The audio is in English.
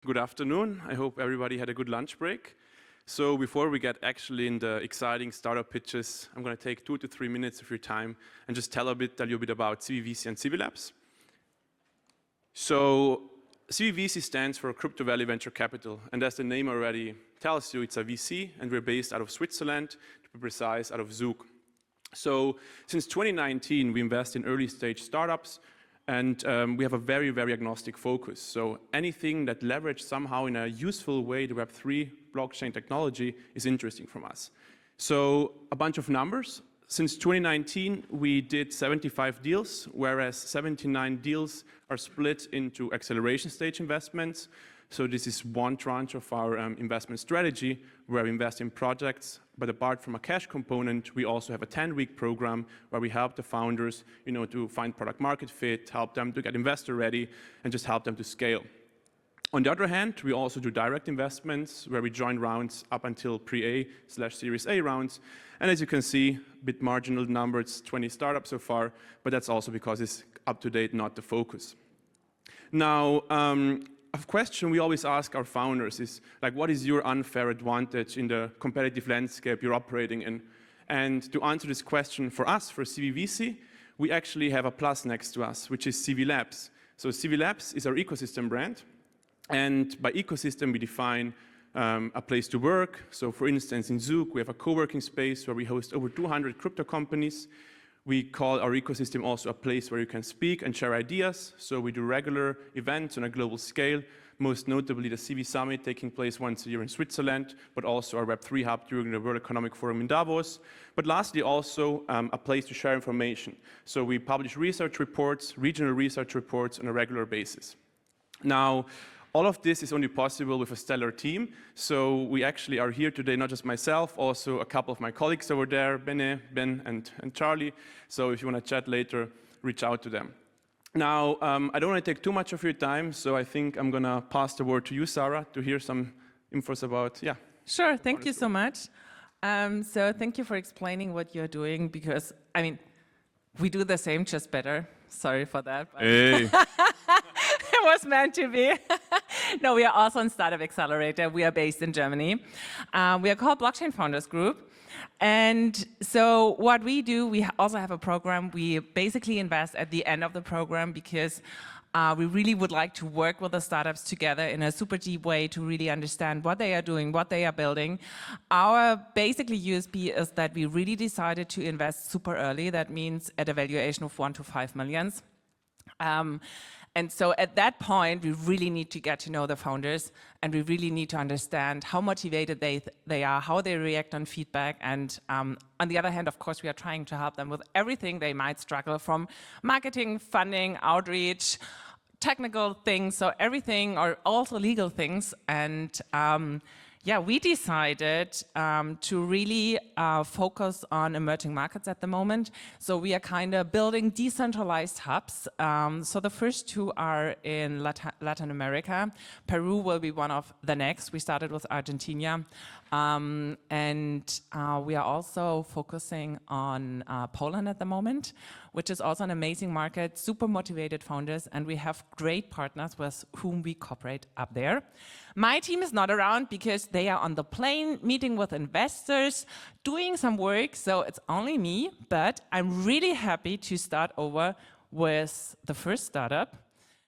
Good afternoon. I hope everybody had a good lunch break. So before we get actually in the exciting startup pitches, I'm going to take 2 to 3 minutes of your time and just tell you a bit about CVVC and CVLabs. So CVVC stands for Crypto Valley Venture Capital, and as the name already tells you, it's a VC, and we're based out of Switzerland, to be precise, out of Zug. So since 2019, we invest in early stage startups, and we have a very, very agnostic focus. So anything that leverages somehow in a useful way the Web3 blockchain technology is interesting from us. So a bunch of numbers. Since 2019, we did 75 deals, whereas 79 deals are split into acceleration stage investments. So this is one tranche of our investment strategy where we invest in projects, but apart from a cash component, we also have a 10-week program where we help the founders, to find product market fit, help them to get investor ready, and just help them to scale. On the other hand, we also do direct investments where we join rounds up until pre-A/Series A rounds. And as you can see, a bit marginal number, it's 20 startups so far, but that's also because it's up to date, not the focus. Now, a question we always ask our founders is, what is your unfair advantage in the competitive landscape you're operating in? And to answer this question for us, for CVVC, we actually have a plus next to us, which is CVLabs. So CVLabs is our ecosystem brand. And by ecosystem, we define a place to work. So for instance, in Zug, we have a co-working space where we host over 200 crypto companies. We call our ecosystem also a place where you can speak and share ideas. So we do regular events on a global scale, most notably the CV Summit taking place once a year in Switzerland, but also our Web3 Hub during the World Economic Forum in Davos. But lastly, also a place to share information. So we publish research reports, regional research reports on a regular basis. Now, all of this is only possible with a stellar team. So we actually are here today, not just myself, also a couple of my colleagues over there, Ben, and Charlie. So if you want to chat later, reach out to them. Now, I don't want to take too much of your time, so I think I'm going to pass the word to you, Sarah, to hear some infos about, Sure, thank you so much. So thank you for explaining what you're doing, because, we do the same, just better. Sorry for that. Hey. It was meant to be. No, we are also on Startup Accelerator. We are based in Germany. We are called Blockchain Founders Group. And so what we do, we also have a program. We basically invest at the end of the program because we really would like to work with the startups together in a super deep way to really understand what they are doing, what they are building. Our basically USP is that we really decided to invest super early. That means at a valuation of 1 to 5 million. And so at that point, we really need to get to know the founders, and we really need to understand how motivated they are, how they react on feedback. And on the other hand, of course, we are trying to help them with everything they might struggle from: marketing, funding, outreach, technical things, so everything, or also legal things. And we decided to really focus on emerging markets at the moment. So we are kind of building decentralized hubs. So the first 2 are in Latin America. Peru will be one of the next. We started with Argentina. And we are also focusing on Poland at the moment, which is also an amazing market, super motivated founders, and we have great partners with whom we cooperate up there. My team is not around because they are on the plane, meeting with investors, doing some work, so it's only me, but I'm really happy to start over with the first startup.